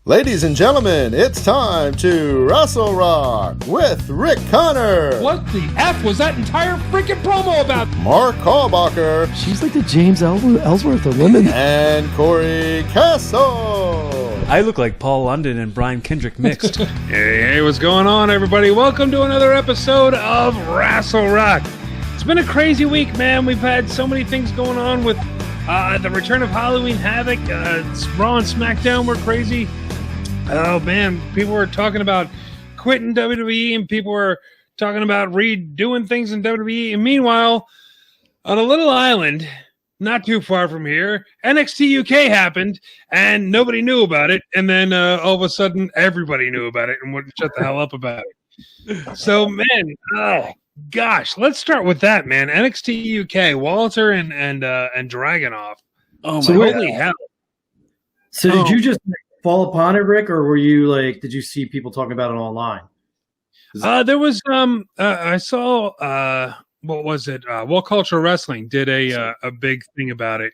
Ladies and gentlemen, it's time to Wrestle Rock with Rick Connor. What the F was that entire freaking promo about? Mark Callbacher. She's like the James Ellsworth of women. And Cory Castle. I look like Paul London and Brian Kendrick mixed. Hey, what's going on, everybody? Welcome to another episode of Wrestle Rock. It's been a crazy week, man. We've had so many things going on with the return of Halloween Havoc. Raw and SmackDown were crazy. Oh, man. People were talking about quitting WWE, and people were talking about redoing things in WWE. And meanwhile, on a little island not too far from here, NXT UK happened, and nobody knew about it. And then all of a sudden, everybody knew about it and wouldn't shut the hell up about it. So, man, oh, gosh, let's start with that, man. NXT UK, Walter and Dragonov. Oh, So my Holy hell. So did you just fall upon it, Rick, or were you like, did you see people talking about it online? There was I saw what was it? World Cultural Wrestling did a big thing about it,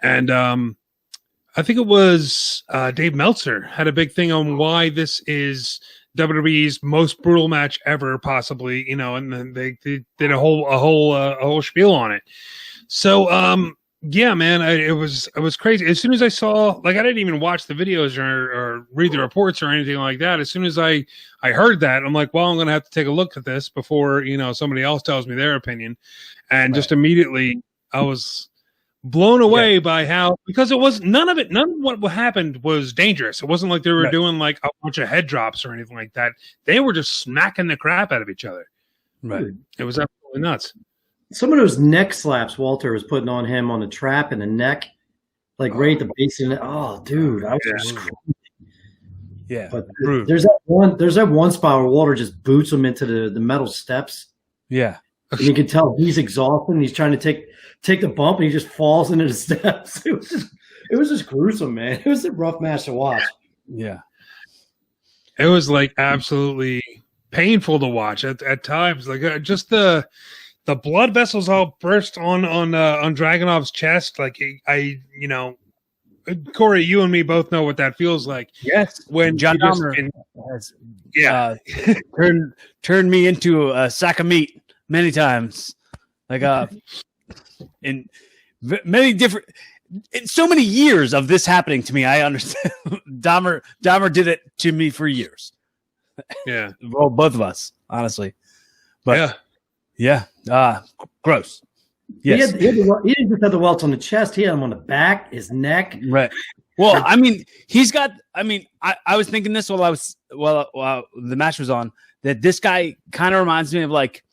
and I think it was Dave Meltzer had a big thing on why this is WWE's most brutal match ever, possibly. You know, and then they did a whole spiel on it. So yeah, man, it was crazy. As soon as I saw, like, I didn't even watch the videos or read the reports or anything like that. As soon as I heard that, I'm like, well, I'm going to have to take a look at this before, you know, somebody else tells me their opinion. And just immediately I was blown away by how, because it was none of what happened was dangerous. It wasn't like they were doing like a bunch of head drops or anything like that. They were just smacking the crap out of each other. Right. It was absolutely nuts. Some of those neck slaps Walter was putting on him on the trap and the neck, like right at the base of the neck. Oh, dude, I was just crazy. Yeah. But there's that one spot where Walter just boots him into the metal steps. Yeah. And you can tell he's exhausted and he's trying to take the bump and he just falls into the steps. It was just gruesome, man. It was a rough match to watch. Yeah. It was like absolutely painful to watch at times. Like just the blood vessels all burst on Dragonov's chest. Like you know, Cory, you and me both know what that feels like. Yes. When John Dahmer has turned me into a sack of meat many times. Like in many different, in so many years of this happening to me, I understand. Dahmer did it to me for years. Yeah. Well, both of us, honestly. But yeah. Gross. Yes. He didn't just have the welts on the chest. He had them on the back, his neck. Right. Well, I mean, I was thinking this while the match was on, that this guy kind of reminds me of like,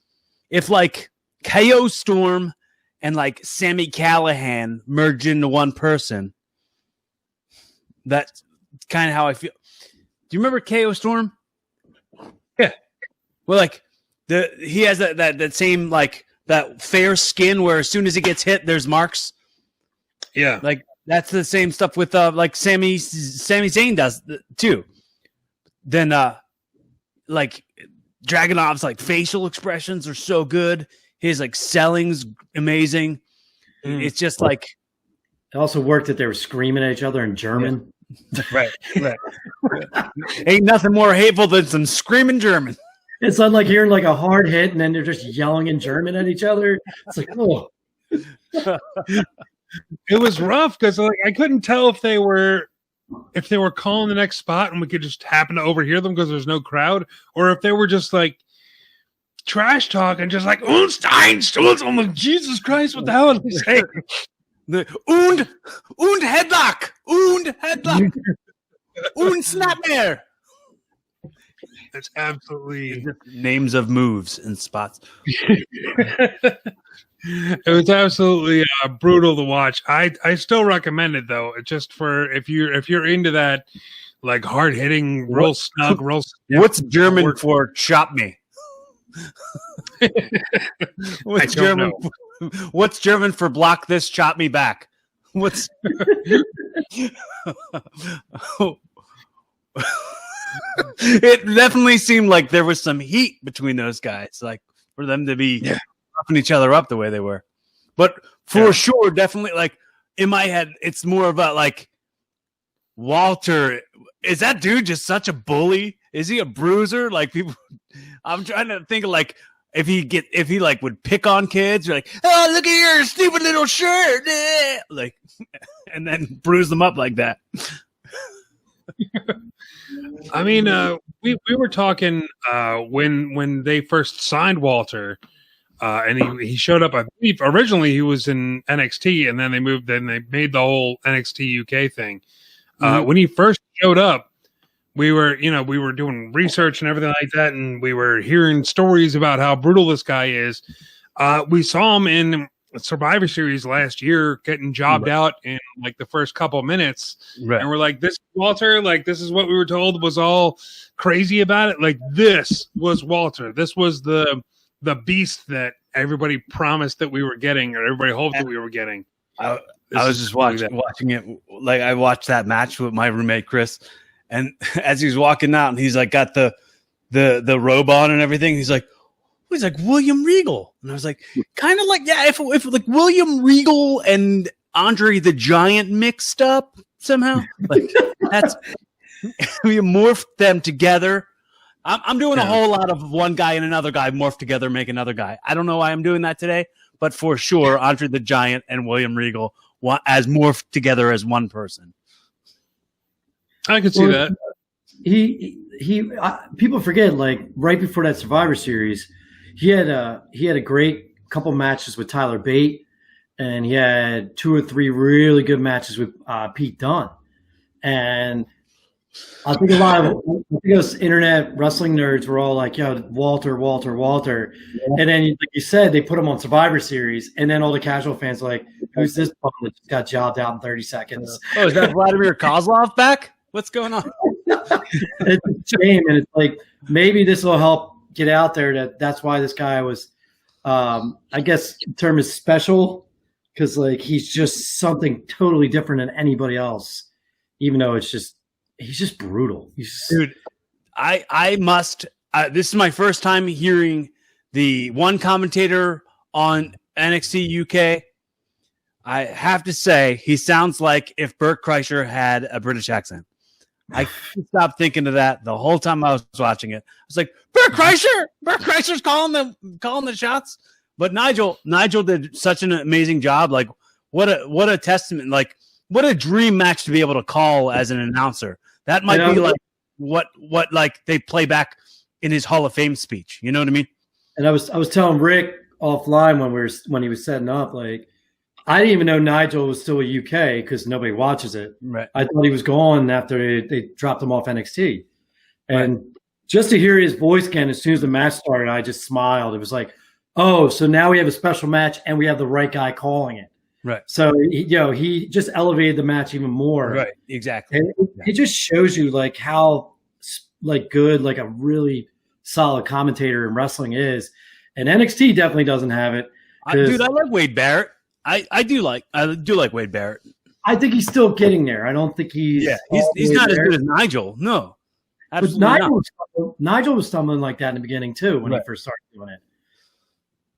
if like KO Storm and like Sami Callihan merged into one person. That's kind of how I feel. Do you remember KO Storm? Yeah. Well, like he has that same like that fair skin where as soon as he gets hit, there's marks. Yeah. Like that's the same stuff with like Sami Zayn does too. Then like Dragonov's like facial expressions are so good. His like selling's amazing. It's just like It also worked that they were screaming at each other in German. Right. Ain't nothing more hateful than some screaming German. It's not like hearing like a hard hit and then they're just yelling in German at each other. It's like, oh. It was rough because like I couldn't tell if they were calling the next spot and we could just happen to overhear them because there's no crowd, or if they were just like trash talk and just like Stools. I'm like, Jesus Christ, what the hell are they saying? The und headlock, und snapmare. It's absolutely names of moves and spots. It was absolutely brutal to watch. I still recommend it though. It's just for if you're into that like hard hitting, real snug, real. What's German for chop me? What's German for block this, chop me back? What's It definitely seemed like there was some heat between those guys, like for them to be roughing each other up the way they were. But for sure, definitely, like in my head, it's more about like Walter is that dude just such a bully? Is he a bruiser? Like people, I'm trying to think of like if he like would pick on kids, you're like, oh, look at your stupid little shirt, like, and then bruise them up like that. I mean, we were talking when they first signed Walter, and he showed up. I believe originally he was in NXT, and then they moved. Then they made the whole NXT UK thing. When he first showed up, we were doing research and everything like that, and we were hearing stories about how brutal this guy is. We saw him in Survivor Series last year getting jobbed out in like the first couple of minutes, and we're like, this Walter, like this is what we were told was all crazy about it. Like this was Walter. This was the beast that everybody promised that we were getting, or everybody hoped that we were getting. I was just watching it. Like I watched that match with my roommate Chris, and as he's walking out, and he's like got the robe on and everything. He's like William Regal, and I was like, kind of like if like William Regal and Andre the Giant mixed up somehow, like that's we morphed them together. I'm doing a whole lot of one guy and another guy morph together, make another guy. I don't know why I'm doing that today, but for sure, Andre the Giant and William Regal as morphed together as one person. I can see that. People forget, like right before that Survivor Series, he had a great couple matches with Tyler Bate, and he had 2 or 3 really good matches with Pete Dunne. And I think those internet wrestling nerds were all like, "Yo, Walter." Yeah. And then, like you said, they put him on Survivor Series, and then all the casual fans are like, "Who's this bum that just got jobbed out in 30 seconds?" Oh, is that Vladimir Kozlov back? What's going on? It's a shame, and it's like maybe this will help get out there that's why this guy was, I guess the term is special, because like he's just something totally different than anybody else, even though he's just brutal. Dude, I must. This is my first time hearing the one commentator on NXT UK. I have to say, he sounds like if Bert Kreischer had a British accent. I couldn't stop thinking of that the whole time I was watching it. I was like, Bert Kreischer's calling the shots. But Nigel did such an amazing job. Like, what a testament! Like, what a dream match to be able to call as an announcer. That might be like what like they play back in his Hall of Fame speech. You know what I mean? And I was telling Rick offline when he was setting up, like I didn't even know Nigel was still a UK because nobody watches it. Right. I thought he was gone after they dropped him off NXT, and just to hear his voice again as soon as the match started, I just smiled. It was like, oh, so now we have a special match and we have the right guy calling it. Right. So, he just elevated the match even more. Right. Exactly. And it just shows you like how like good, like a really solid commentator in wrestling is. And NXT definitely doesn't have it. Dude, I like Wade Barrett. I do like Wade Barrett. I think he's still getting there. I don't think he's not as good as Nigel. No. Absolutely Nigel was stumbling like that in the beginning too when he first started doing it.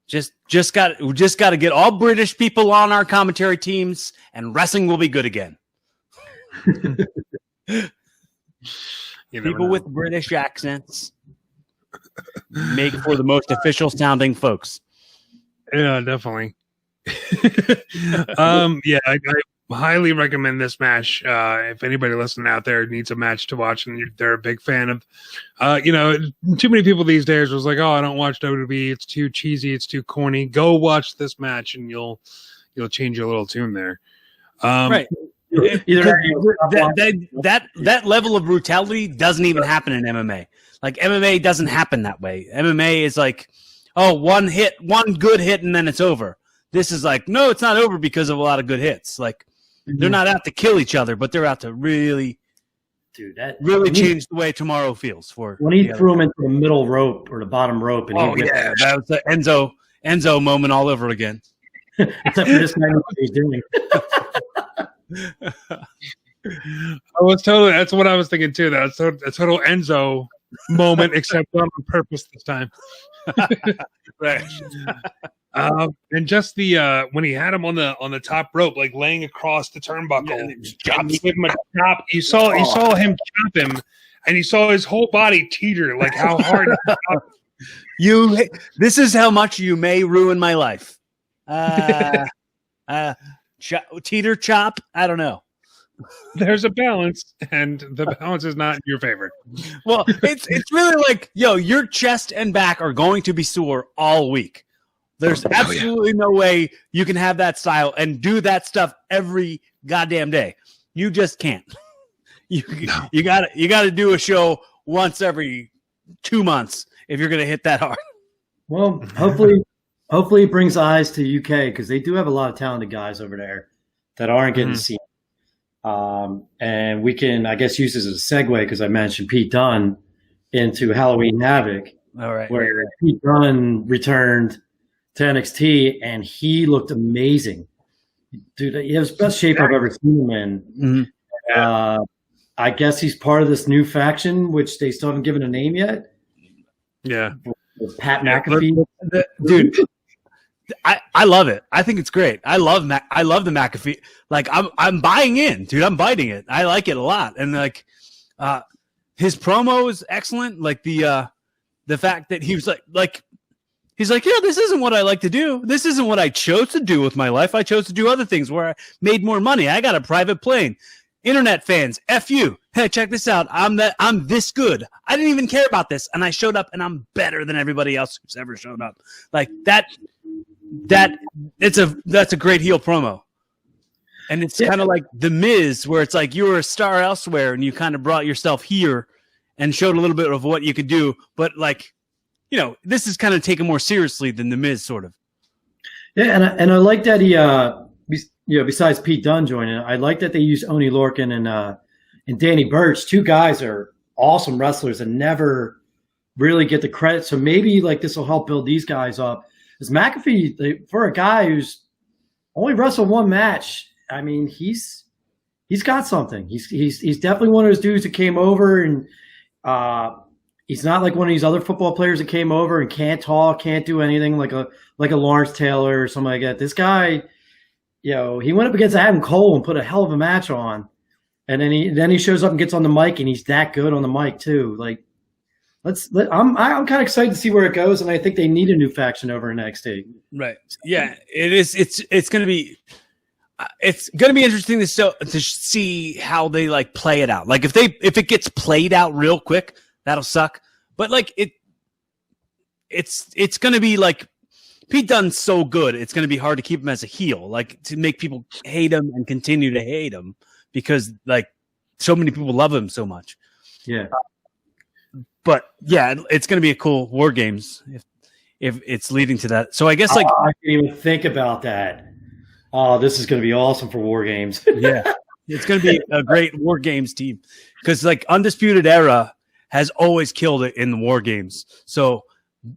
Just got to get all British people on our commentary teams, and wrestling will be good again. People with British accents make for the most official sounding folks. Yeah, definitely. I highly recommend this match. If anybody listening out there needs a match to watch and they're a big fan of, too many people these days was like, oh, I don't watch WWE. It's too cheesy. It's too corny. Go watch this match and you'll change your little tune there. Right. That level of brutality doesn't even happen in MMA. Like MMA doesn't happen that way. MMA is like, oh, one good hit, and then it's over. This is like, no, it's not over because of a lot of good hits. Like, they're not out to kill each other, but they're out to really change the way tomorrow feels. When he threw him into the middle rope or the bottom rope. And that was the Enzo moment all over again. Except for this man, what he's doing. That's what I was thinking too. That's a total Enzo moment, except on purpose this time. Right. And just the when he had him on the top rope, like laying across the turnbuckle, and he gave him a chop. You saw him chop him, and you saw his whole body teeter, like how hard. This is how much you may ruin my life. Teeter chop. I don't know. There's a balance, and the balance is not in your favor. Well, it's really like, your chest and back are going to be sore all week. There's absolutely no way you can have that style and do that stuff every goddamn day. You just can't. You gotta do a show once every 2 months if you're gonna hit that hard. Well, hopefully it brings eyes to UK because they do have a lot of talented guys over there that aren't getting seen. And we can, I guess, use this as a segue because I mentioned Pete Dunne into Halloween Havoc. All right. Where Pete Dunne returned to NXT and he looked amazing. Dude, he was the best shape I've ever seen him in. Mm-hmm. I guess he's part of this new faction, which they still haven't given a name yet. Yeah. With Pat McAfee. Dude. I love it. I think it's great. I love the McAfee. Like I'm buying in, dude. I'm biting it. I like it a lot. And like his promo is excellent. Like the fact that he was like he's like, this isn't what I like to do. This isn't what I chose to do with my life. I chose to do other things where I made more money. I got a private plane. Internet fans, F you. Hey, check this out. I'm this good. I didn't even care about this. And I showed up and I'm better than everybody else who's ever shown up. Like that's a great heel promo. And it's kind of like The Miz, where it's like you were a star elsewhere and you kind of brought yourself here and showed a little bit of what you could do. But like, this is kind of taken more seriously than The Miz sort of. Yeah. And I like that he, besides Pete Dunne joining, I like that they used Oney Lorcan and Danny Burch. Two guys are awesome wrestlers and never really get the credit. So maybe like this will help build these guys up. Because McAfee, for a guy who's only wrestled one match, I mean, he's got something. He's definitely one of those dudes that came over, and he's not like one of these other football players that came over and can't talk, can't do anything like a Lawrence Taylor or something like that. This guy, he went up against Adam Cole and put a hell of a match on, and then he shows up and gets on the mic, and he's that good on the mic too. Like, I'm kind of excited to see where it goes, and I think they need a new faction over in NXT. Right? Yeah, it is. It's going to be. It's going to be interesting to see how they like play it out. Like if it gets played out real quick, that'll suck. But like it's going to be like Pete Dunne's so good. It's going to be hard to keep him as a heel, like to make people hate him and continue to hate him because like so many people love him so much. Yeah. But yeah, it's going to be a cool War Games if it's leading to that. So I guess like I didn't even think about that. Oh, this is going to be awesome for War Games. Yeah, it's going to be a great War Games team because like Undisputed Era has always killed it in the War Games. So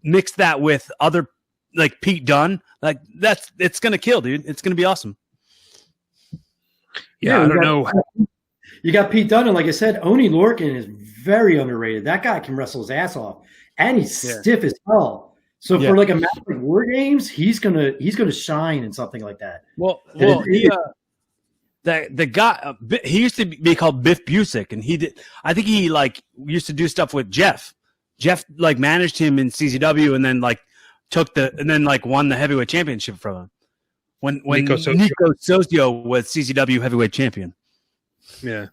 mix that with other like Pete Dunne, like it's going to kill, dude. It's going to be awesome. Yeah, I don't know. You got Pete Dunne, and like I said, Oney Lorcan is very underrated. That guy can wrestle his ass off, and he's stiff as hell. So for like a match like War Games, he's gonna shine in something like that. Well, the guy he used to be called Biff Busick, and he did. I think he like used to do stuff with Jeff. Jeff like managed him in CZW, and then like won the heavyweight championship from him when Nico Socio was CZW heavyweight champion. Yeah.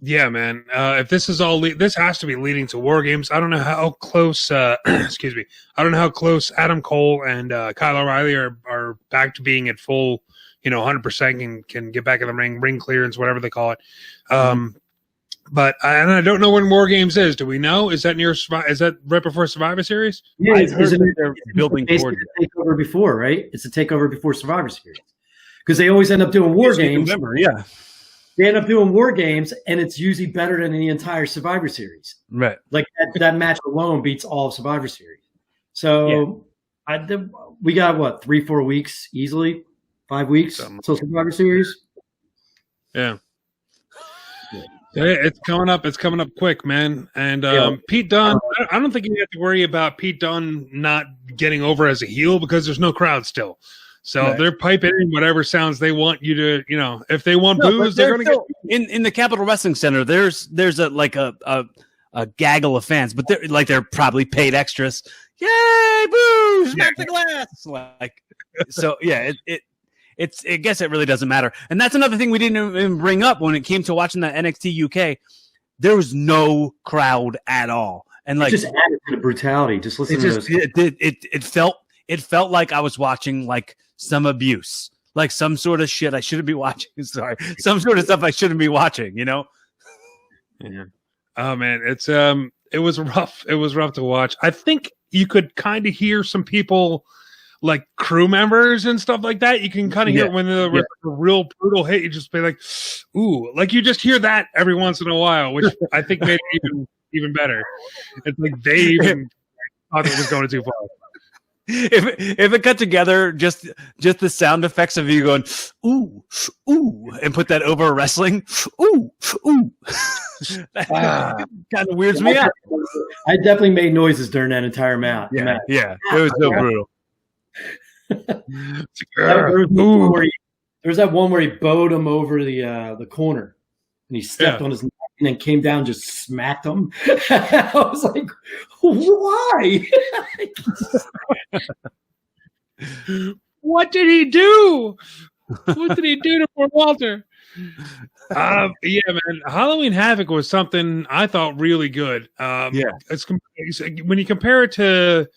Yeah, man. If this is all, this has to be leading to War Games. I don't know how close. Excuse me. I don't know how close Adam Cole and Kyle O'Reilly are back to being at full, 100% and can get back in the ring clearance, whatever they call it. But I don't know when War Games is. Do we know? Is that Is that right before Survivor Series? Yeah, they're building towards it. Takeover before, right? It's a takeover before Survivor Series because they always end up doing War Games. November, yeah. They end up doing War Games, and it's usually better than the entire Survivor Series. Right. Like that match alone beats all of Survivor Series. So we got, 3-4 weeks easily? 5 weeks until Survivor Series? Yeah. It's coming up. It's coming up quick, man. And Pete Dunne, I don't think you have to worry about Pete Dunne not getting over as a heel because there's no crowd still. So they're piping in whatever sounds they want you to, if they want booze, they're going to get in the Capitol Wrestling Center. There's a gaggle of fans, but they're probably paid extras. Yay, boo! Smack the glass. I guess it really doesn't matter. And that's another thing we didn't even bring up when it came to watching the NXT UK. There was no crowd at all, and it just added to the brutality. Just listen to those. It felt like I was watching like some abuse, like some sort of shit I shouldn't be watching. Sorry, some sort of stuff I shouldn't be watching. Yeah. Oh man, it was rough. It was rough to watch. I think you could kind of hear some people, like crew members and stuff like that. You can kind of hear when the real brutal hit. You just be like, "Ooh!" Like you just hear that every once in a while, which I think made it even better. It's like they even thought it was going too far. If it cut together, just the sound effects of you going ooh ooh and put that over wrestling ooh ooh, that kind of weirds me out. I definitely made noises during that entire match. Yeah, it was so brutal. There's that one where he bowed him over the corner and he stepped on his neck and then came down and just smacked him. I was like, why? What did he do? What did he do to poor Walter? Yeah, man. Halloween Havoc was something I thought really good. When you compare it to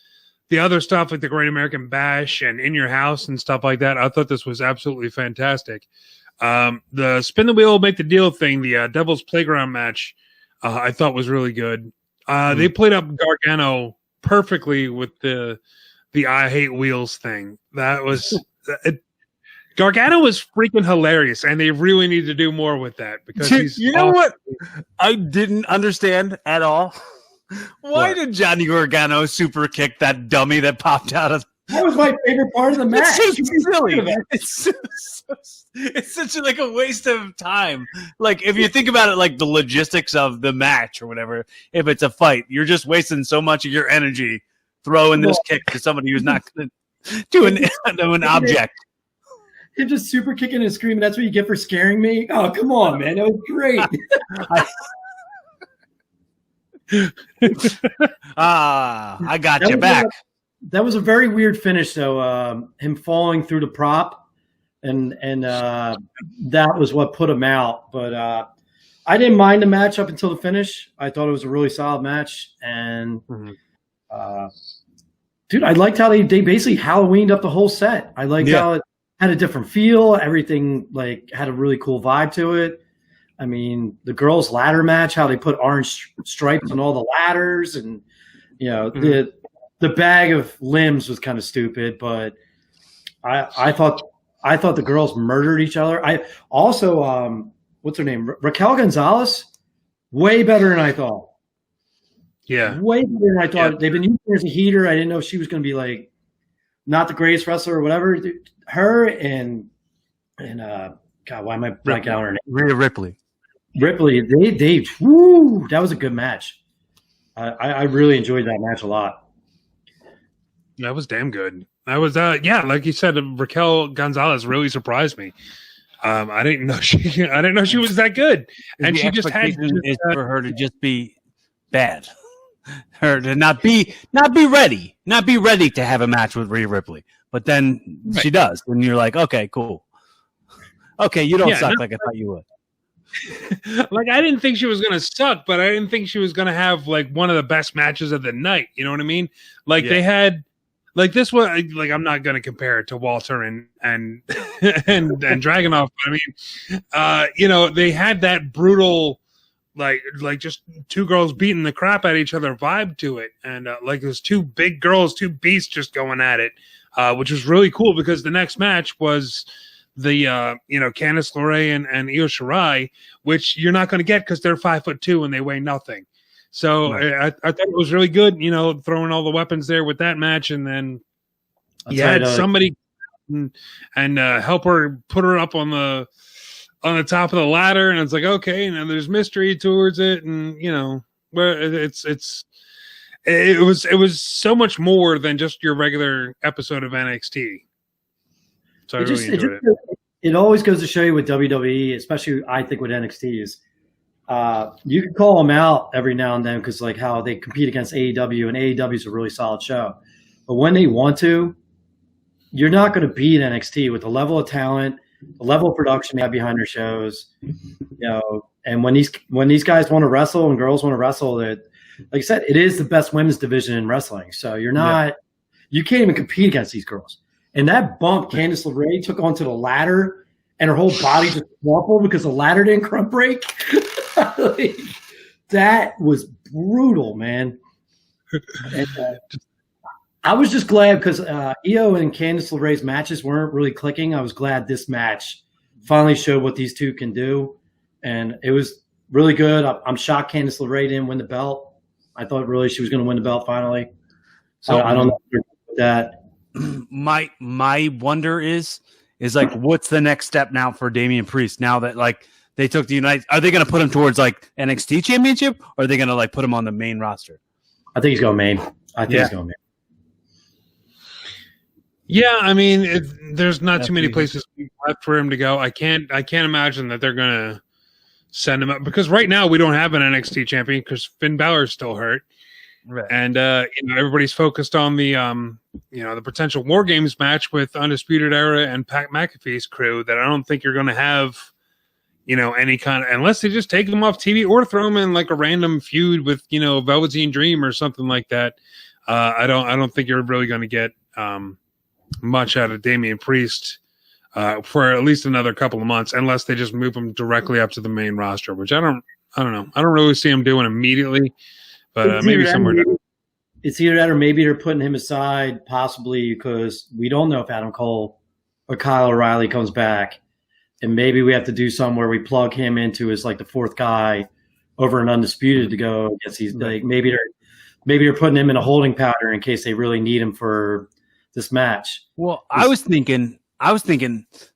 the other stuff like the Great American Bash and In Your House and stuff like that, I thought this was absolutely fantastic. The spin the wheel, make the deal thing, the Devil's Playground match, I thought was really good. They played up Gargano perfectly with the I hate wheels thing. That was Gargano was freaking hilarious, and they really need to do more with that because he's what I didn't understand at all. Why did Johnny Gargano super kick that dummy that popped out of? That was my favorite part of the match. It's so silly. It's such like a waste of time. Like if you think about it, like the logistics of the match or whatever. If it's a fight, you're just wasting so much of your energy throwing this kick to somebody who's not going to do an object. You're just super kicking and screaming. That's what you get for scaring me. Oh, come on, man! That was great. I got you back. That was a very weird finish, though. Him falling through the prop, and that was what put him out. But I didn't mind the match up until the finish. I thought it was a really solid match, and dude, I liked how they basically Halloweened up the whole set. I liked how it had a different feel. Everything like had a really cool vibe to it. I mean, the girls' ladder match, how they put orange stripes on all the ladders, and the bag of limbs was kind of stupid, but I thought the girls murdered each other. I also what's her name? Raquel Gonzalez, way better than I thought. Yeah, way better than I thought. Yeah. They've been using her as a heater. I didn't know she was going to be like not the greatest wrestler or whatever. Her and God, why am I blanking out her name? Rhea Ripley. They woo, that was a good match. I really enjoyed that match a lot. That was damn good. That was like you said, Raquel Gonzalez really surprised me. I didn't know she was that good, and she just had for her to just be bad, her to not be ready to have a match with Rhea Ripley. But then she does, and you're like, okay, cool. Okay, you don't suck like I thought you would. Like I didn't think she was gonna suck, but I didn't think she was gonna have like one of the best matches of the night. You know what I mean? Like they had. Like this one, like I'm not going to compare it to Walter and Dragonov. I mean, they had that brutal, like just two girls beating the crap out of each other vibe to it, and like there's two big girls, two beasts just going at it, which was really cool because the next match was the Candice LeRae and Io Shirai, which you're not going to get because they're 5'2" and they weigh nothing. So I thought it was really good, throwing all the weapons there with that match, and then you had somebody and help her put her up on the on the top of the ladder, and it's like, okay, and then there's mystery towards it, and you know, where it was so much more than just your regular episode of NXT. So I really enjoyed it. It always goes to show you with WWE, especially I think with NXT, is you can call them out every now and then because like how they compete against AEW, and AEW is a really solid show. But when they want to, you're not going to beat NXT with the level of talent, the level of production they have behind their shows. You know, and when these guys want to wrestle and girls want to wrestle, that, like I said, it is the best women's division in wrestling. So you can't even compete against these girls. And that bump Candice LeRae took onto the ladder, and her whole body just crumpled because the ladder didn't crump break. Like, that was brutal, man. And, I was just glad because Io and Candice LeRae's matches weren't really clicking. I was glad this match finally showed what these two can do, and it was really good. I'm shocked Candice LeRae didn't win the belt. I thought really she was going to win the belt finally. So I don't know that. My wonder is like, what's the next step now for Damian Priest? Now that like they took the United, are they going to put him towards like NXT Championship, or are they going to like put him on the main roster? I think he's going main. He's going main. Yeah, I mean, there's not too many places left for him to go. I can't imagine that they're going to send him up because right now we don't have an NXT champion because Finn Balor's still hurt. Right. And everybody's focused on the the potential War Games match with Undisputed Era and Pat McAfee's crew that I don't think you're going to have, any kind of, unless they just take them off TV or throw them in like a random feud with, Velveteen Dream or something like that. I don't think you're really going to get much out of Damian Priest for at least another couple of months, unless they just move him directly up to the main roster, which I don't know. I don't really see him doing immediately. But maybe somewhere down. It's either that or maybe they're putting him aside possibly because we don't know if Adam Cole or Kyle O'Reilly comes back. And maybe we have to do something where we plug him into as like the fourth guy over an Undisputed to go against these. Like maybe they're putting him in a holding pattern in case they really need him for this match. Well, I was thinking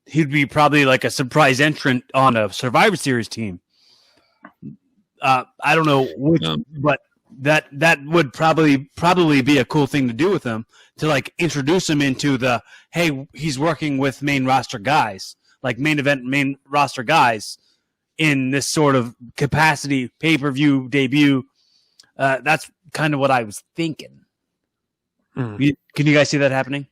he'd be probably like a surprise entrant on a Survivor Series team. I don't know which, but that would probably be a cool thing to do with him, to like introduce him into the, hey, he's working with main roster guys, like main roster guys in this sort of capacity, pay-per-view debut. That's kind of what I was thinking. Can you guys see that happening?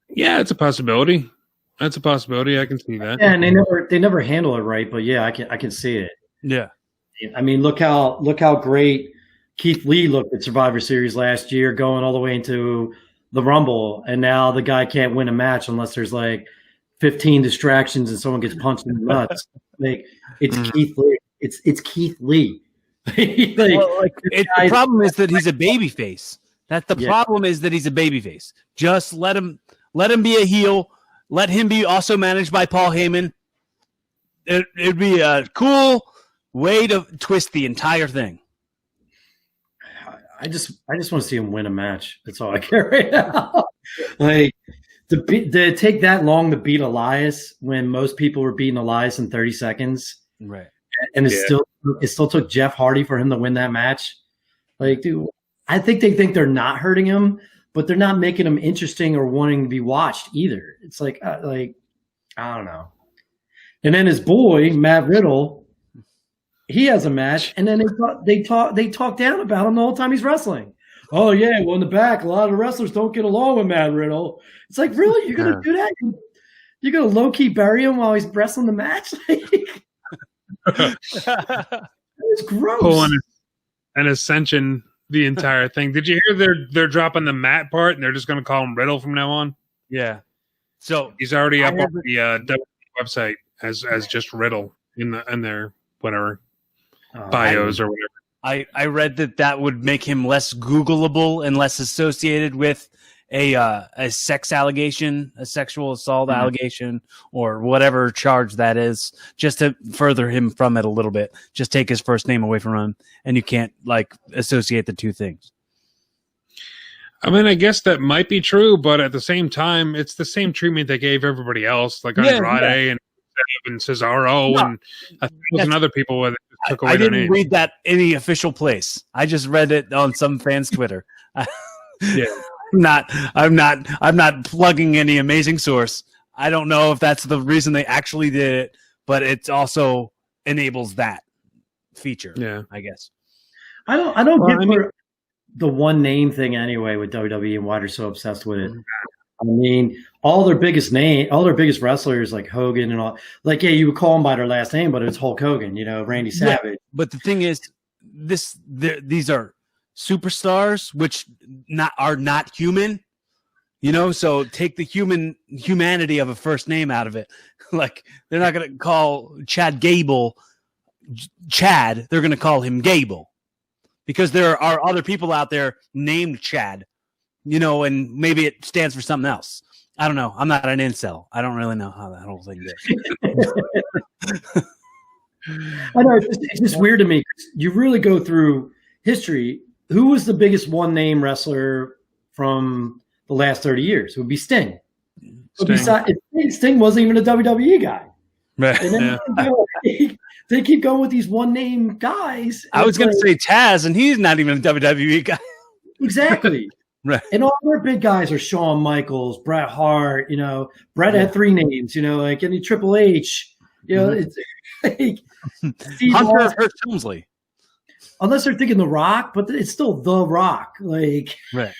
Yeah, it's a possibility. That's a possibility. I can see that. Yeah, and they never handle it right, but yeah, I can see it. Yeah. I mean, look how great Keith Lee looked at Survivor Series last year, going all the way into the Rumble, and now the guy can't win a match unless there's like 15 distractions and someone gets punched in the nuts. Like it's Keith Lee. It's Keith Lee. The problem is that he's a babyface. That's the problem, is that he's a babyface. Just let him be a heel. Let him be also managed by Paul Heyman. It'd be a cool way to twist the entire thing. I just want to see him win a match. That's all I care right now. Like to take that long to beat Elias when most people were beating Elias in 30 seconds. Right. And it still took Jeff Hardy for him to win that match. Like, dude, I think they think they're not hurting him, but they're not making him interesting or wanting to be watched either. It's like I don't know. And then his boy, Matt Riddle, he has a match, and then they talk down about him the whole time he's wrestling. Oh yeah, well in the back, a lot of the wrestlers don't get along with Matt Riddle. It's like, really, you're gonna do that? You're gonna low key bury him while he's wrestling the match? It's gross. Pulling an Ascension, the entire thing. Did you hear they're dropping the Matt part and they're just gonna call him Riddle from now on? Yeah. So he's already up on the WWE website as just Riddle in their whatever bios or whatever. I read that would make him less Googleable and less associated with a sex allegation, a sexual assault allegation, or whatever charge that is, just to further him from it a little bit. Just take his first name away from him, and you can't like associate the two things. I mean, I guess that might be true, but at the same time, it's the same treatment they gave everybody else, like Andrade and and Cesaro and a thousand other people where they just took away I their didn't names. read that any official place. I just read it on some fan's Twitter. Yeah. I'm not plugging any amazing source. I don't know if that's the reason they actually did it, but it also enables that feature. Yeah, I guess. I don't get the one name thing anyway with WWE and why they're so obsessed with it. I mean, all their biggest wrestlers like Hogan and all, like, yeah, you would call them by their last name, but it's Hulk Hogan, Randy Savage. Yeah, but the thing is, these are superstars, which are not human, so take the humanity of a first name out of it. Like, they're not going to call Chad Gable Chad. They're going to call him Gable because there are other people out there named Chad, and maybe it stands for something else. I don't know. I'm not an incel. I don't really know how that whole thing is. I know it's just weird to me. You really go through history. Who was the biggest one-name wrestler from the last 30 years? It would be Sting. Sting wasn't even a WWE guy. Right. And then they keep going with these one-name guys. I was going to say Taz, and he's not even a WWE guy. Exactly. Right. And all their big guys are Shawn Michaels, Bret Hart. Bret had 3 names. Like any Triple H. It's like Hunter Hearst Helmsley. Unless they're thinking The Rock, but it's still The Rock. Like, right.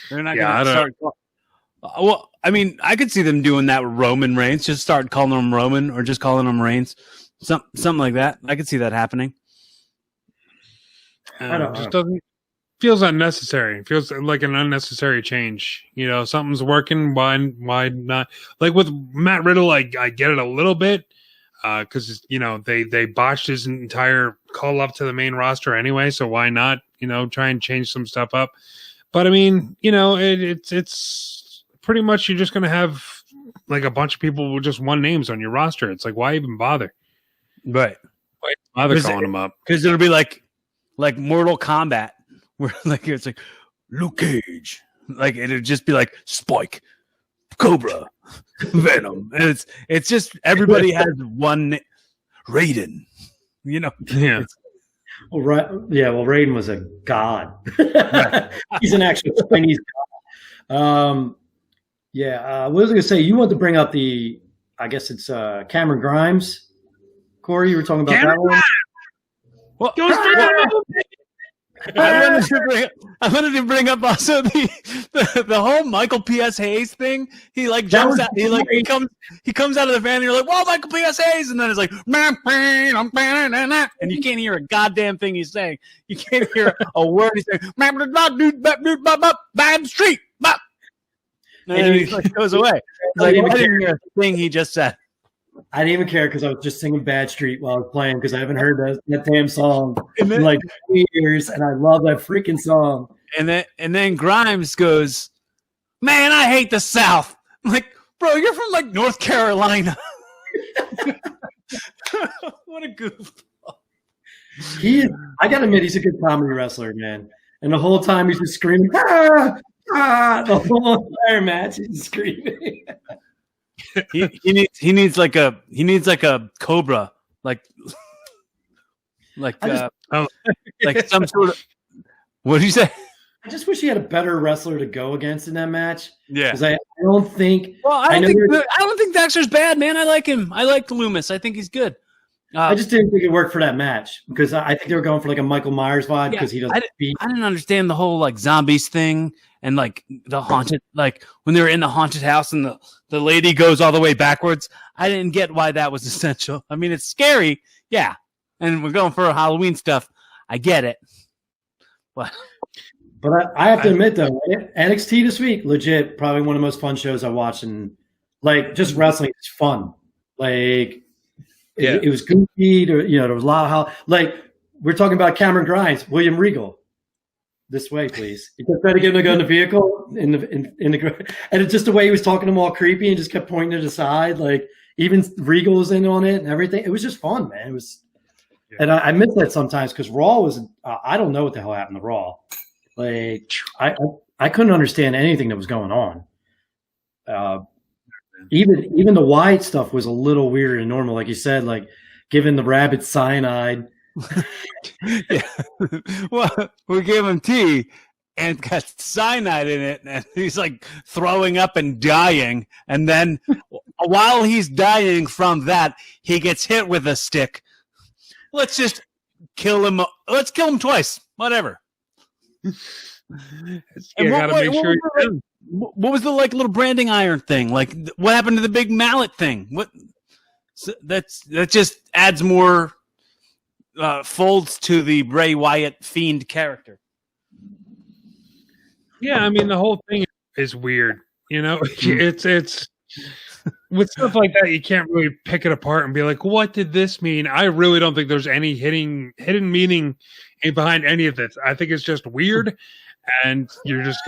They're not going to start. Well, I mean, I could see them doing that with Roman Reigns. Just start calling him Roman or just calling him Reigns. Something like that. I could see that happening. It just doesn't feels unnecessary. It feels like an unnecessary change. Something's working. Why not? Like with Matt Riddle, I get it a little bit because they botched his entire call up to the main roster anyway. So why not try and change some stuff up? But I mean, it's pretty much you're just going to have like a bunch of people with just one names on your roster. It's like, why even bother? Right. Why bother calling them up? Because it'll be like Mortal Kombat, where it's like Luke Cage, like it'd just be like Spike, Cobra, Venom, and it's just everybody has one Raiden, Yeah. Well, right. Yeah. Well, Raiden was a god. He's an actual Chinese god. What was I going to say? You wanted to bring up I guess it's Cameron Grimes. Corey, you were talking about Cameron that one. Well, I wanted to bring up also the whole Michael P.S. Hayes thing. He jumps out. He comes out of the van. And you're like, "Whoa, Michael P.S. Hayes!" And then it's like, and you can't hear a goddamn thing he's saying. You can't hear a word he's saying. Bad street. And he goes away. Like, I didn't hear a thing he just said. I didn't even care because I was just singing Bad Street while I was playing because I haven't heard that damn song in like 2 years, and I love that freaking song. And then Grimes goes, "Man, I hate the South." I'm like, bro, you're from like North Carolina. What a goof. I gotta admit, he's a good comedy wrestler, man. And the whole time he's just screaming, "Ah, ah!" The whole entire match he's screaming. he needs like a Cobra, like some sort of. What did you say? I just wish he had a better wrestler to go against in that match. Yeah, because I don't think. Well, I don't think Dexter's bad, man. I like him. I like Loomis. I think he's good. I just didn't think it worked for that match because I think they were going for like a Michael Myers vibe because he doesn't beat. I didn't understand the whole like zombies thing and like the haunted, like when they were in the haunted house and the lady goes all the way backwards. I didn't get why that was essential. I mean, it's scary, yeah, and we're going for Halloween stuff. I get it, but I have to admit though, NXT this week, legit, probably one of the most fun shows I watched, and like just wrestling is fun, like. Yeah. It was goofy. There was a lot of like we're talking about Cameron Grimes, William Regal. This way, please. He just tried to get him to go in the vehicle in the and it's just the way he was talking to him all creepy and just kept pointing to the side. Like even Regal was in on it and everything. It was just fun, man. It was, and I miss that sometimes because Raw was. I don't know what the hell happened to Raw. Like I couldn't understand anything that was going on. Even the Wyatt stuff was a little weird and normal, like you said, like giving the rabbit cyanide. Yeah. Well, we gave him tea and got cyanide in it, and he's like throwing up and dying. And then while he's dying from that, he gets hit with a stick. Let's just kill him. Let's kill him twice. Whatever. You gotta make sure. What was the like little branding iron thing? Like, what happened to the big mallet thing? What? So that just adds more folds to the Bray Wyatt fiend character. Yeah, I mean the whole thing is weird. You know, it's with stuff like that you can't really pick it apart and be like, what did this mean? I really don't think there's any hidden meaning behind any of this. I think it's just weird, and it's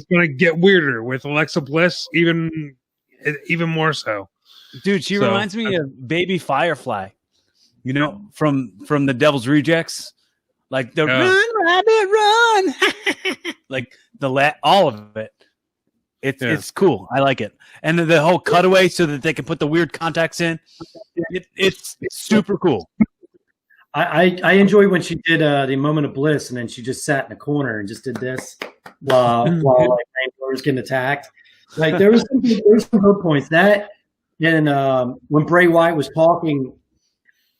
gonna get weirder with Alexa Bliss, even more so. Dude, she reminds me of Baby Firefly. You know, from the Devil's Rejects, like the run, rabbit, run, like all of it. It's cool. I like it, and the whole cutaway so that they can put the weird contacts in. It's super cool. I enjoy when she did the moment of bliss, and then she just sat in a corner and just did this while like Rainbow was getting attacked. Like there was some good points that, and when Bray Wyatt was talking.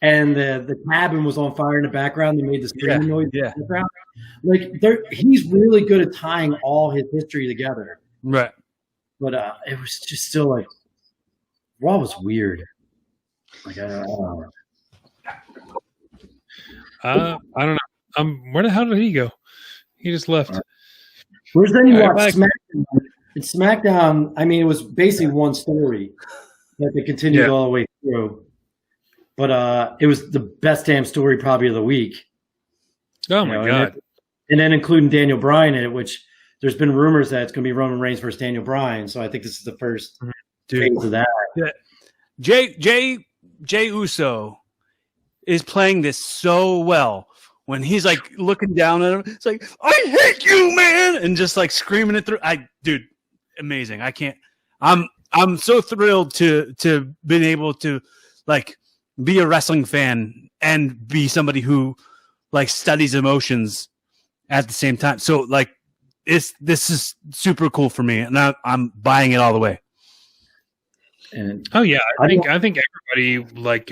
And the cabin was on fire in the background. They made the screaming noise in the background. Like he's really good at tying all his history together. Right. But it was just still like Raw was weird. Like I don't know. I don't know. Where the hell did he go? He just left. Where's then you watch SmackDown? In SmackDown, I mean, it was basically one story that they continued all the way through. But it was the best damn story probably of the week. Oh, my God. And then including Daniel Bryan in it, which there's been rumors that it's going to be Roman Reigns versus Daniel Bryan. So I think this is the first phase of that. Yeah. Jay Uso is playing this so well when he's like looking down at him. It's like, I hate you, man. And just like screaming it through. Dude, amazing. I'm so thrilled to been able to like be a wrestling fan and be somebody who like studies emotions at the same time. So like this is super cool for me, and I'm buying it all the way. And I think everybody like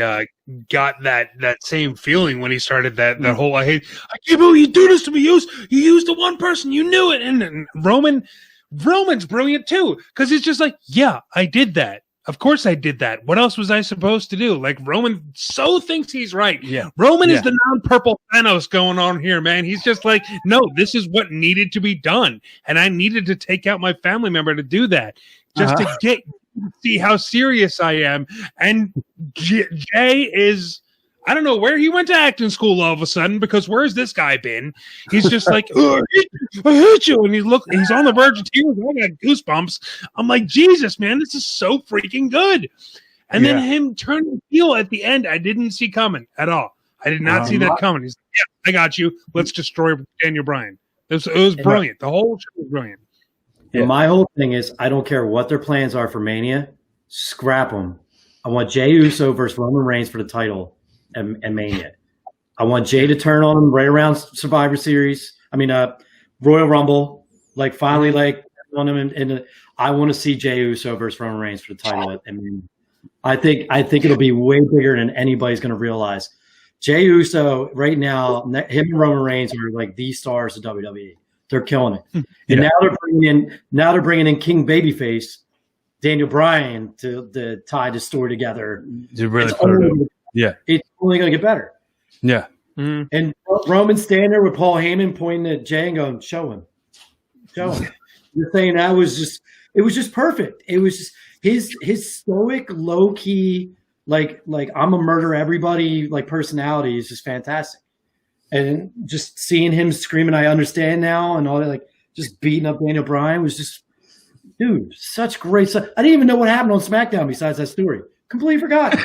got that same feeling when he started that whole I can't believe you do this to me. You used the one person, you knew it, and Roman's brilliant too, because it's just like, yeah, I did that. Of course I did that. What else was I supposed to do? Like Roman so thinks he's right. Yeah. Roman is the non-purple Thanos going on here, man. He's just like, no, this is what needed to be done. And I needed to take out my family member to do that. Just to see how serious I am. And Jay is, I don't know where he went to acting school all of a sudden, because where's this guy been? He's just like, I hate you. And he's on the verge of tears. I got goosebumps. I'm like, Jesus, man, this is so freaking good. And then him turning heel at the end, I didn't see coming at all. I did not see that coming. He's like, yeah, I got you. Let's destroy Daniel Bryan. It was brilliant. The whole show was brilliant. Yeah. My whole thing is, I don't care what their plans are for Mania. Scrap them. I want Jey Uso versus Roman Reigns for the title. And Mania. I want Jay to turn on him right around Survivor Series. Royal Rumble. Like finally, like on him, and I want to see Jey Uso versus Roman Reigns for the title. I think it'll be way bigger than anybody's going to realize. Jey Uso right now, him and Roman Reigns are like the stars of WWE. They're killing it, and now they're bringing in King Babyface, Daniel Bryan to tie the story together. To really put it over. Yeah, it's only going to get better. Yeah, and Roman standing there with Paul Heyman pointing at Jay and going, "Show him." You're saying it was just perfect. It was just his stoic, low key, like I'm a murder everybody like personality is just fantastic. And just seeing him screaming, "I understand now," and all that, like just beating up Daniel Bryan was just, dude, such great stuff. I didn't even know what happened on SmackDown besides that story. Completely forgot.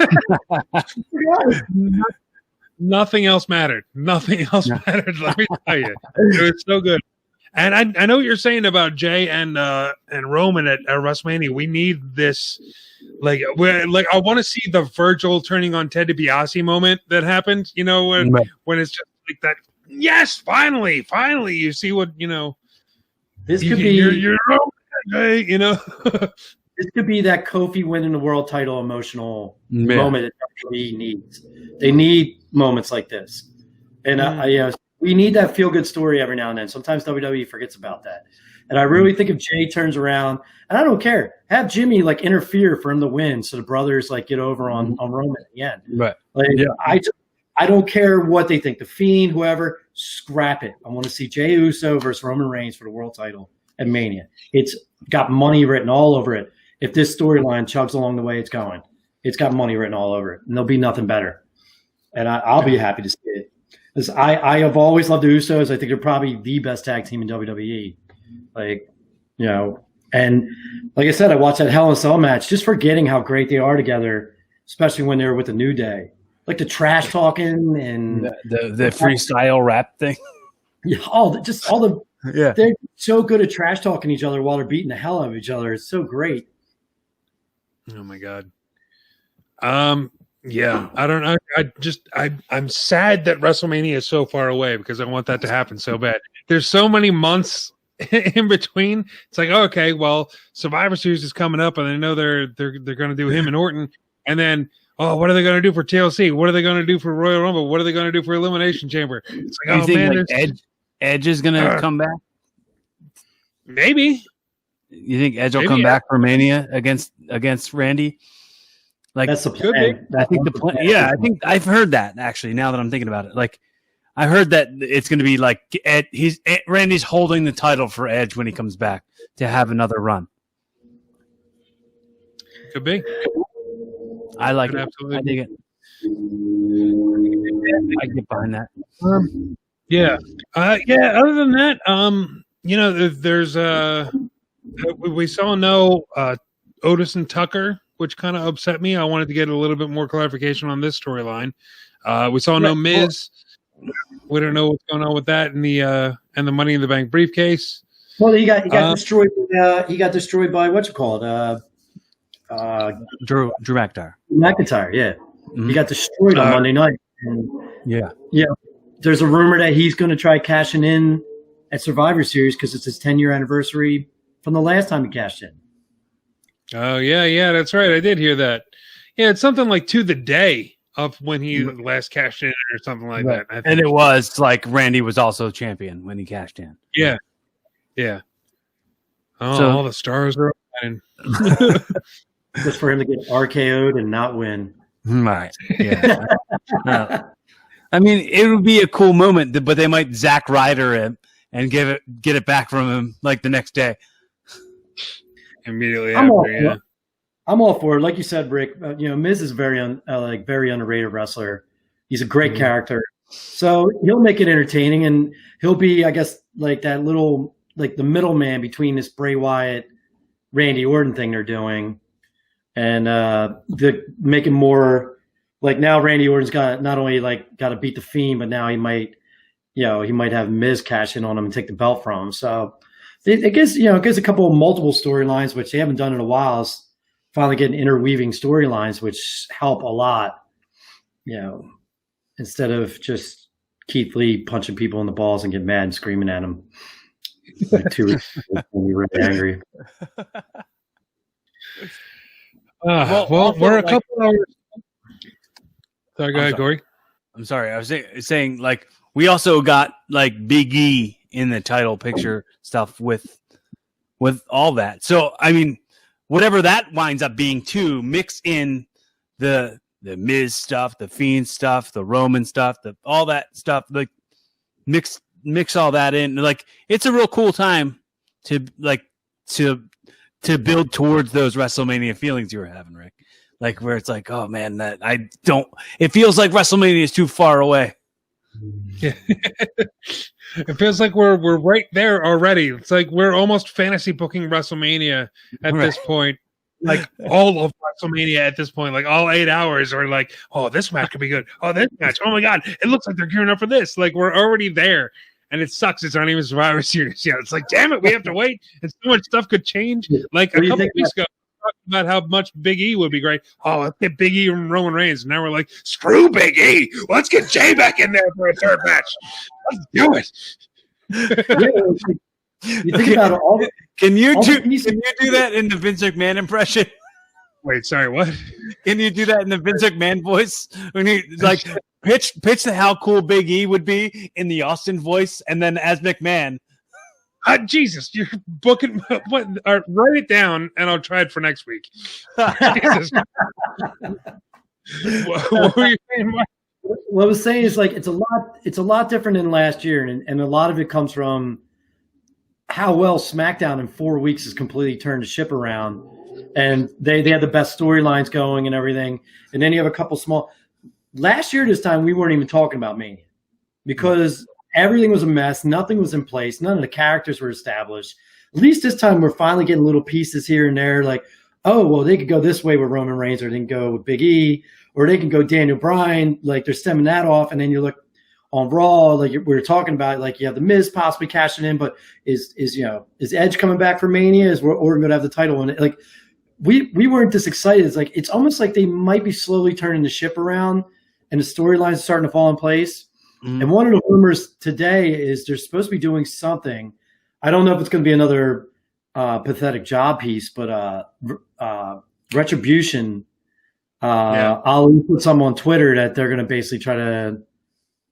Nothing else mattered. Nothing else mattered. Let me tell you, it was so good. And I know what you're saying about Jay and Roman at WrestleMania. We need this, I want to see the Virgil turning on Ted DiBiase moment that happened. You know, when it's just like that. Yes, finally, you see what This could be you're Jay, This could be that Kofi winning the world title emotional moment that WWE needs. They need moments like this, and we need that feel good story every now and then. Sometimes WWE forgets about that, and I really think if Jay turns around, and I don't care, have Jimmy interfere for him to win, so the brothers get over on Roman at the end. Right. I don't care what they think. The Fiend, whoever, scrap it. I want to see Jey Uso versus Roman Reigns for the world title at Mania. It's got money written all over it. If this storyline chugs along the way it's going, it's got money written all over it, and there'll be nothing better. And I'll be happy to see it. Because I have always loved the Usos. I think they're probably the best tag team in WWE. And like I said, I watched that Hell in a Cell match, just forgetting how great they are together, especially when they're with the New Day. Like the trash talking and the freestyle rap thing. Yeah, they're so good at trash talking each other while they're beating the hell out of each other. It's so great. Oh my God. Yeah, I don't know. I'm sad that WrestleMania is so far away because I want that to happen so bad. There's so many months in between. It's like, okay, well, Survivor Series is coming up, and I know they're going to do him and Orton, and then what are they going to do for TLC? What are they going to do for Royal Rumble? What are they going to do for Elimination Chamber? It's like, Edge is going to come back? Maybe. You think Edge will come back for Mania against Randy? That's the plan. I think the plan. Yeah, I think I've heard that actually. Now that I'm thinking about it, I heard that it's going to be Randy's holding the title for Edge when he comes back to have another run. Could be. I like it. Absolutely. I dig it. I get behind that. Yeah. Other than that, there's we saw no Otis and Tucker, which kind of upset me. I wanted to get a little bit more clarification on this storyline. We saw no Miz. We don't know what's going on with that and the Money in the Bank briefcase. Well, he got destroyed. He got destroyed by Drew McIntyre. McIntyre, yeah. Mm-hmm. He got destroyed on Monday night. And, yeah. There's a rumor that he's going to try cashing in at Survivor Series because it's his 10-year anniversary from the last time he cashed in. Oh, yeah, that's right. I did hear that. Yeah, it's something like to the day of when he last cashed in or something like that. And it was Randy was also champion when he cashed in. Yeah. Oh, so, all the stars are aligning. Just for him to get RKO'd and not win. Right. Yeah. I mean, it would be a cool moment, but they might Zack Ryder him and get it back from him the next day. Immediately after, I'm all for it. Like you said, Rick, Miz is very underrated wrestler. He's a great character. So he'll make it entertaining, and he'll be, I guess, that little, the middleman between this Bray Wyatt, Randy Orton thing they're doing, and make it more now Randy Orton's got not only got to beat the Fiend, but now he might have Miz cash in on him and take the belt from him. So it gives a couple of multiple storylines, which they haven't done in a while. Is finally getting interweaving storylines, which help a lot. Instead of just Keith Lee punching people in the balls and get mad and screaming at him. When you're really angry. We're a couple hours. Sorry, go ahead, Cory. I'm sorry. I was saying we also got Big E in the title picture stuff with all that. So I mean, whatever that winds up being too, mix in the Miz stuff, the Fiend stuff, the Roman stuff, all that stuff. Mix all that in. It's a real cool time to build towards those WrestleMania feelings you were having, Rick. Where it's oh man, it feels like WrestleMania is too far away. Yeah. It feels like we're right there already. It's we're almost fantasy booking WrestleMania at this point. All of WrestleMania at this point, all 8 hours are oh, this match could be good. Oh, this match. Oh my God. It looks like they're gearing up for this. We're already there. and it sucks. It's not even Survivor Series yet. It's like, damn it, we have to wait, and so much stuff could change. Like a couple weeks ago, we talked about how much Big E would be great. Oh, let's get Big E and Roman Reigns. And now we're like, screw Big E. Let's get Jay back in there for a third match. Let's do it. You think about it, all can you do that in the Vince McMahon impression? Wait, sorry, what? Can you do that in the Vince McMahon voice? When you like pitch how cool Big E would be in the Austin voice, and then as McMahon. Jesus, you're booking. Write it down, and I'll try it for next week. Jesus. What were you saying, Mark? What I was saying is like it's a lot different than last year, and a lot of it comes from how well SmackDown in 4 weeks has completely turned the ship around, and they had the best storylines going and everything. And then you have a couple small. Last year, this time we weren't even talking about Mania because everything was a mess. Nothing was in place. None of the characters were established. At least this time we're finally getting little pieces here and there. Like, oh well, they could go this way with Roman Reigns, or they can go with Big E, or they can go Daniel Bryan. Like they're stemming that off, and then you look on Raw, like we were talking about, like you have the Miz possibly cashing in, but is Edge coming back for Mania? Is Orton going to have the title? And like we weren't this excited. It's like it's almost like they might be slowly turning the ship around, and the storylines starting to fall in place. Mm-hmm. And one of the rumors today is they're supposed to be doing something. I don't know if it's going to be another pathetic job piece, but Retribution. I'll put some on Twitter that they're going to basically try to.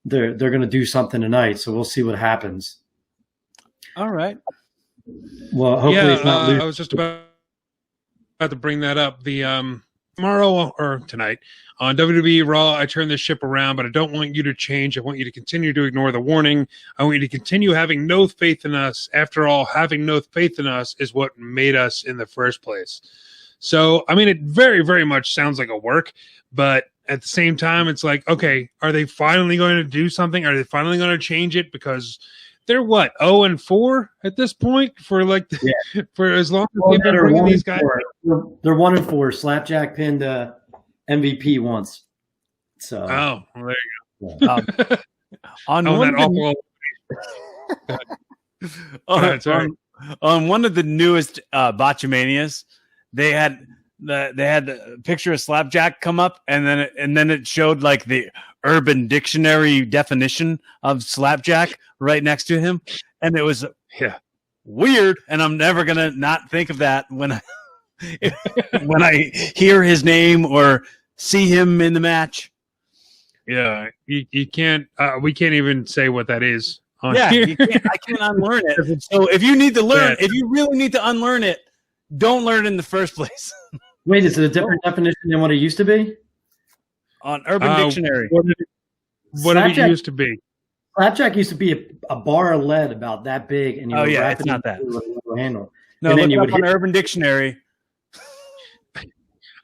They're going to do something tonight, so we'll see what happens. All right. Well, hopefully it's not loose. I was just about to bring that up. The tomorrow or tonight on WWE Raw, I turn this ship around, but I don't want you to change. I want you to continue to ignore the warning. I want you to continue having no faith in us. After all, having no faith in us is what made us in the first place. So, I mean, it very, very much sounds like a work, but at the same time, it's like, okay, are they finally going to do something? Are they finally going to change it? Because they're what, 0-4 at this point for like for as long as they've been bringing these guys. They're 1-4. Slapjack pinned MVP once. So well, there you go. On one of the newest Botchamanias, they had the picture of Slapjack come up, and then it showed like the Urban Dictionary definition of Slapjack right next to him, and it was weird. And I'm never gonna not think of that when I hear his name or see him in the match. Yeah, you can't. We can't even say what that is. I can't unlearn it. So if you need to learn, if you really need to unlearn it, don't learn it in the first place. Wait, is it a different definition than what it used to be? On Urban Dictionary. What did it used to be? Slapjack used to be a bar of lead about that big, and it's not that. Handle. No, and then you would hit on Urban Dictionary.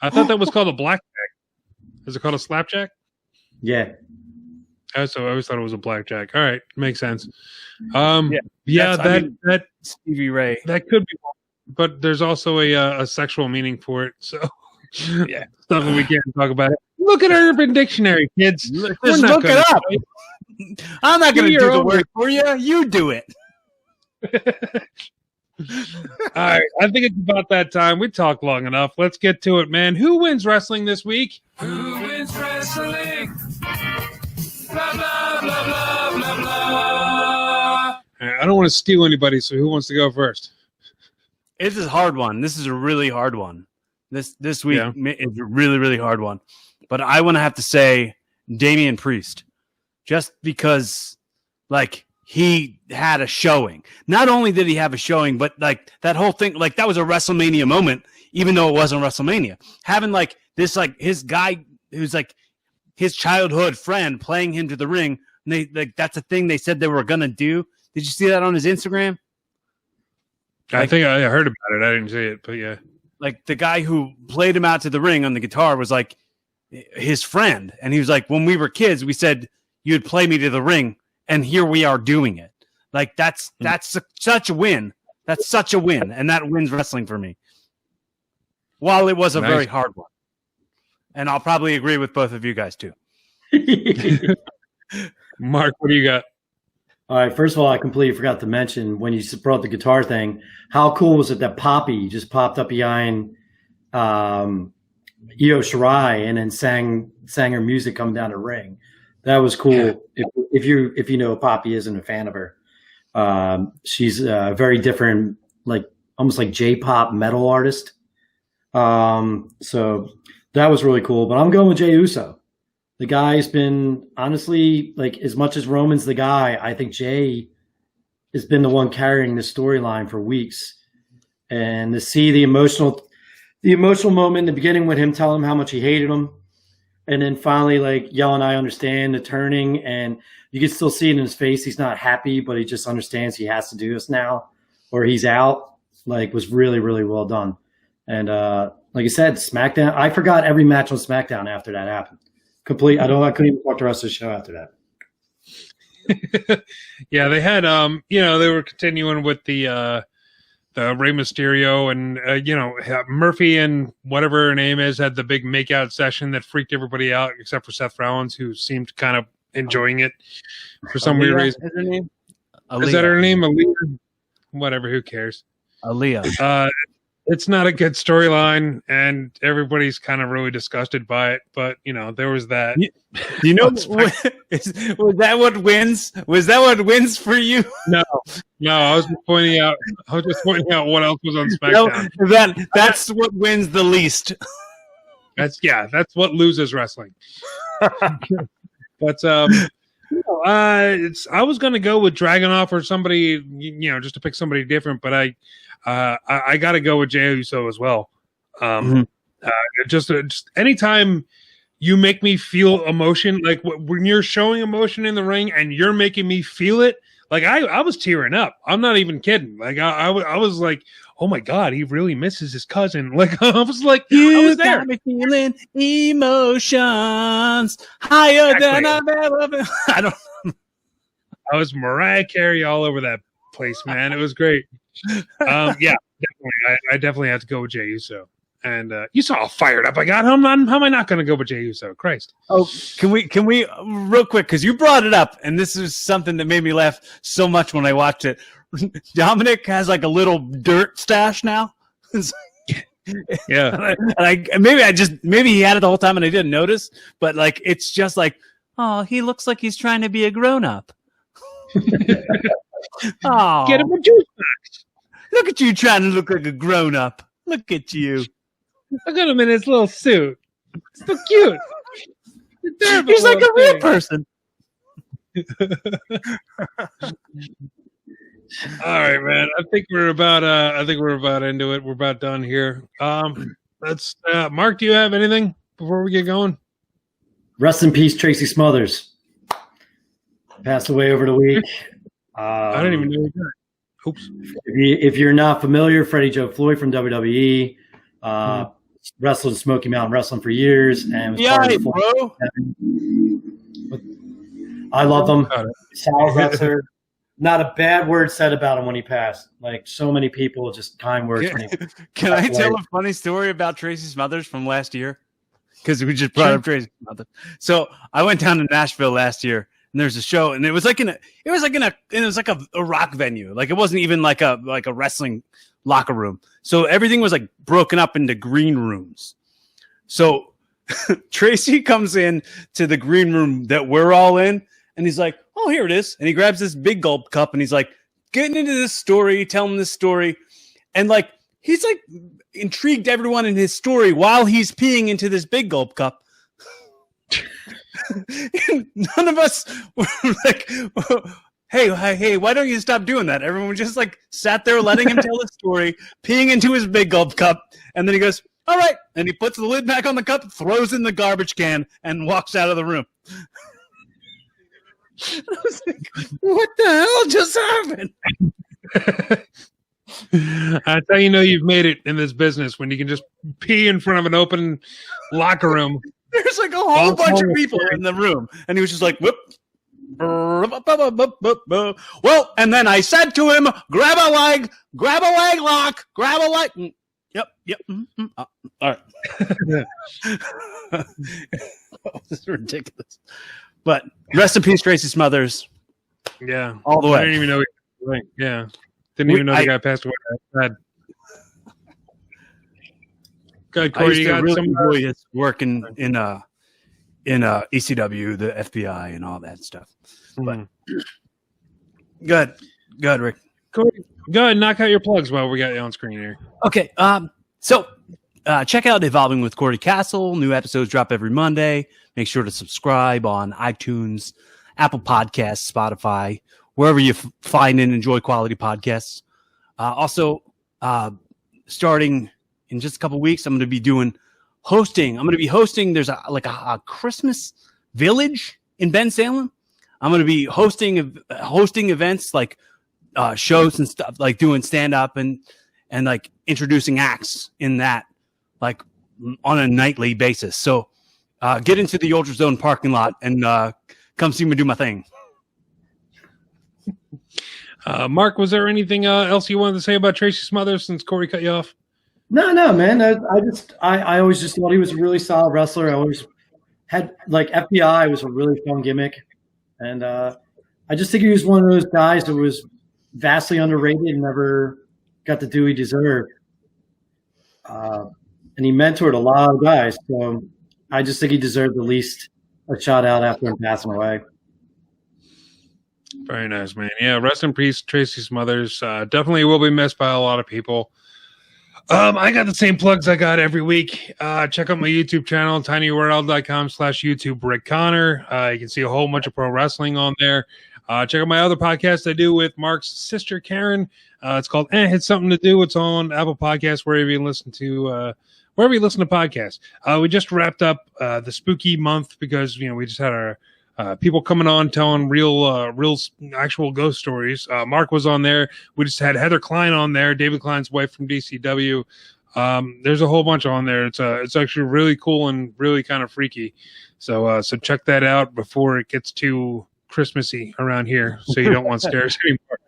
I thought that was called a blackjack. Is it called a slapjack? Yeah. So I always thought it was a blackjack. All right, makes sense. That Stevie Ray. That could be, but there's also a sexual meaning for it. So stuff that we can't talk about. Look at Urban Dictionary, kids. Just look it up. I'm not going to do the work for you. You do it. All right, I think it's about that time. We talked long enough. Let's get to it, man. Who wins wrestling this week? Who wins wrestling? Blah, blah, blah, blah, blah, blah. I don't want to steal anybody, so who wants to go first? This is a hard one. This is a really hard one. This week is a really, really hard one. But I want to have to say Damian Priest. Just because, like, he had a showing. Not only did he have a showing, but, like, that whole thing, like, that was a WrestleMania moment, even though it wasn't WrestleMania. Having, like, this, like, his guy who's, like, his childhood friend playing him to the ring, and they, like, that's a thing they said they were going to do. Did you see that on his Instagram? I think I heard about it. I didn't see it, but yeah. Like, the guy who played him out to the ring on the guitar was, like, his friend. And he was like, when we were kids, we said you'd play me to the ring, and here we are doing it. Like, that's such a win. That's such a win, and that wins wrestling for me. While it was a very hard one. And I'll probably agree with both of you guys, too. Mark, what do you got? All right. First of all, I completely forgot to mention when you brought the guitar thing. How cool was it that Poppy just popped up behind Io Shirai and then sang her music coming down the ring? That was cool. If you know Poppy isn't a fan of her, she's a very different, like almost like J-pop metal artist. So that was really cool. But I'm going with Jey Uso. The guy's been, honestly, like, as much as Roman's the guy, I think Jey has been the one carrying the storyline for weeks. And to see the emotional moment in the beginning with him telling him how much he hated him, and then finally, like, yelling, "I understand," the turning, and you can still see it in his face. He's not happy, but he just understands he has to do this now or he's out, like, was really, really well done. And like I said, SmackDown, I forgot every match on SmackDown after that happened. I couldn't even watch the rest of the show after that. Yeah, they had they were continuing with the Rey Mysterio and Murphy and whatever her name is had the big makeout session that freaked everybody out except for Seth Rollins, who seemed kind of enjoying it for some weird reason. Is her name? Is that her name? Aaliyah? Whatever, who cares? Aaliyah. It's not a good storyline, and everybody's kind of really disgusted by it. But there was that. You know, was that what wins? Was that what wins for you? No. I was just pointing out what else was on SmackDown. That's what wins the least. That's what loses wrestling. But I was going to go with Dragonov or somebody, just to pick somebody different. But I got to go with Jey Uso as well. Just anytime you make me feel emotion, like when you're showing emotion in the ring and you're making me feel it, like I was tearing up. I'm not even kidding. Like I was like, oh my God, he really misses his cousin. Like I was like, I was there. Got me feeling emotions higher than I've ever been. I was Mariah Carey all over that place, man. It was great. Yeah, definitely. I definitely have to go with Jey Uso. And you saw how fired up I got. How am I not going to go with Jey Uso? Christ. Oh, can we real quick, because you brought it up, and this is something that made me laugh so much when I watched it. Dominic has like a little dirt stash now. Yeah. Maybe he had it the whole time and I didn't notice, but like it's just like, oh, he looks like he's trying to be a grown up. Oh, get him a juice box. Look at you trying to look like a grown up. Look at you. Look at him in his little suit. It's so cute. He's like a real person. All right, man. I think we're about into it. We're about done here. Let's Mark, do you have anything before we get going? Rest in peace, Tracey Smothers. Passed away over the week. I didn't even know he died. Oops. If you're not familiar, Freddie Joe Floyd from WWE wrestled in Smoky Mountain Wrestling for years, and was part of bro. I love him. Solid wrestler. Not a bad word said about him when he passed. Like so many people, just kind words. Can I tell a funny story about Tracey Smothers from last year? Because we just brought up Tracey Smothers. So I went down to Nashville last year. And there's a show, and it was like a rock venue. Like it wasn't even like a wrestling locker room. So everything was like broken up into green rooms. So Tracy comes in to the green room that we're all in, and he's like, "Oh, here it is." And he grabs this big gulp cup, and he's like, getting into this story, telling this story, and like he's like intrigued everyone in his story while he's peeing into this big gulp cup. None of us were like, hey, why don't you stop doing that? Everyone just like sat there letting him tell his story, peeing into his big gulp cup, and then he goes, all right, and he puts the lid back on the cup, throws in the garbage can, and walks out of the room. I was like, what the hell just happened? That's how you know you've made it in this business, when you can just pee in front of an open locker room. There's like a whole bunch of people in the room, and he was just like, whoop. Well, and then I said to him, grab a leg lock, grab a leg. Yep. All right. This is ridiculous. But rest in peace, Tracey Smothers. Yeah. All the way. I didn't even know. Yeah. Didn't even know the guy passed away. Sad. Good, Cory, I used you to got really some. enjoy his working in ECW, the FBI, and all that stuff. But good, Rick. Cory, go ahead, knock out your plugs while we got you on screen here. Okay. So check out Evolving with Cory Castle. New episodes drop every Monday. Make sure to subscribe on iTunes, Apple Podcasts, Spotify, wherever you find and enjoy quality podcasts. Also, starting in just a couple weeks, I'm going to be hosting. There's a Christmas village in Ben Salem. I'm going to be hosting events like shows and stuff, like doing stand up and like introducing acts in that, like on a nightly basis. So get into the Ultra Zone parking lot and come see me do my thing. Mark, was there anything else you wanted to say about Tracey Smothers since Cory cut you off? No, man. I always just thought he was a really solid wrestler. I always had FBI was a really fun gimmick, and I just think he was one of those guys that was vastly underrated and never got the due he deserved. And he mentored a lot of guys, so I just think he deserved at least a shout out after him passing away. Very nice, man. Yeah, rest in peace, Tracey Smothers. Definitely will be missed by a lot of people. I got the same plugs I got every week. Check out my YouTube channel, tinyurl.com/YouTube Rick Connor. You can see a whole bunch of pro wrestling on there. Check out my other podcast I do with Mark's sister, Karen. It's called It's Something to Do. It's on Apple Podcasts, wherever you listen to podcasts. We just wrapped up the spooky month because, we just had our people coming on telling real actual ghost stories. Mark was on there. We just had Heather Klein on there, David Klein's wife from DCW. There's a whole bunch on there. It's actually really cool and really kind of freaky. So check that out before it gets too Christmassy around here, so you don't want scares anymore.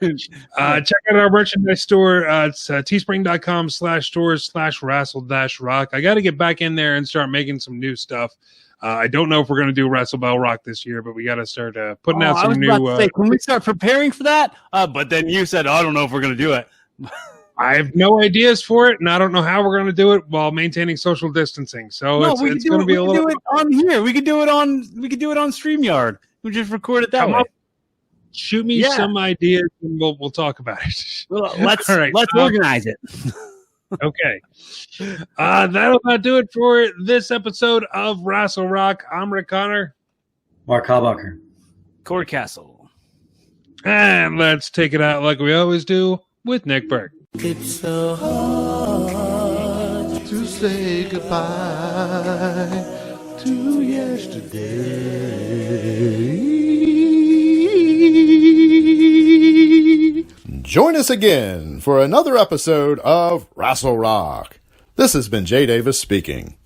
Check out our merchandise store. It's teespring.com/stores/wrestle-rock. I got to get back in there and start making some new stuff. I don't know if we're going to do Wrestle Bell Rock this year, but we got to start putting out some new. Can we start preparing for that? But then you said, I don't know if we're going to do it. I have no ideas for it, and I don't know how we're going to do it while maintaining social distancing. So it's going to be a little. We could do it on here. We could do it on StreamYard. We just record it that way. Shoot me some ideas, and we'll talk about it. Well, let's organize it. Okay. That'll about do it for this episode of Wrestle Rock. I'm Rick Connor. Mark Habacher. Cory Castle. And let's take it out like we always do with Nick Burke. It's so hard to say goodbye to yesterday. Join us again for another episode of Wrestle Rock. This has been Jay Davis speaking.